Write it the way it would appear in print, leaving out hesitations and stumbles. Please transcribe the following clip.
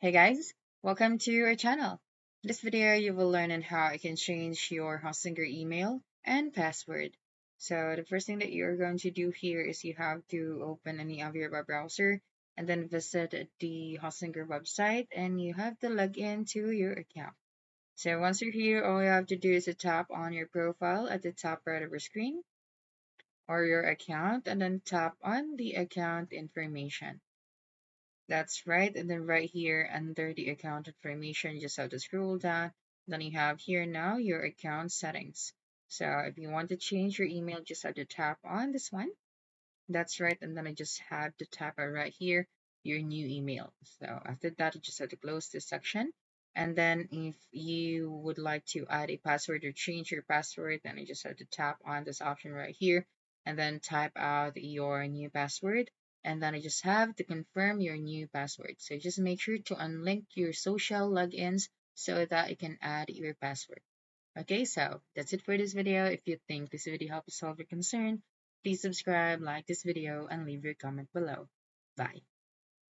Hey guys, welcome to our channel. In this video, you will learn on how you can change your Hostinger email and password. So the first thing that you're going to do here is you have to open any of your web browser and then visit the Hostinger website and you have to log in to your account. So once you're here, all you have to do is to tap on your profile at the top right of your screen or your account and then tap on the account information. That's right. And then right here under the account information, you just have to scroll down. Then you have here now your account settings. So if you want to change your email, just have to tap on this one. That's right. And then I just have to tap it right here, your new email. So after that, you just have to close this section. And then if you would like to add a password or change your password, then you just have to tap on this option right here and then type out your new password. And then I just have to confirm your new password. So just make sure to unlink your social logins so that you can add your password. Okay, so that's it for this video. If you think this video helped you solve your concern, please subscribe, like this video, and leave your comment below. Bye.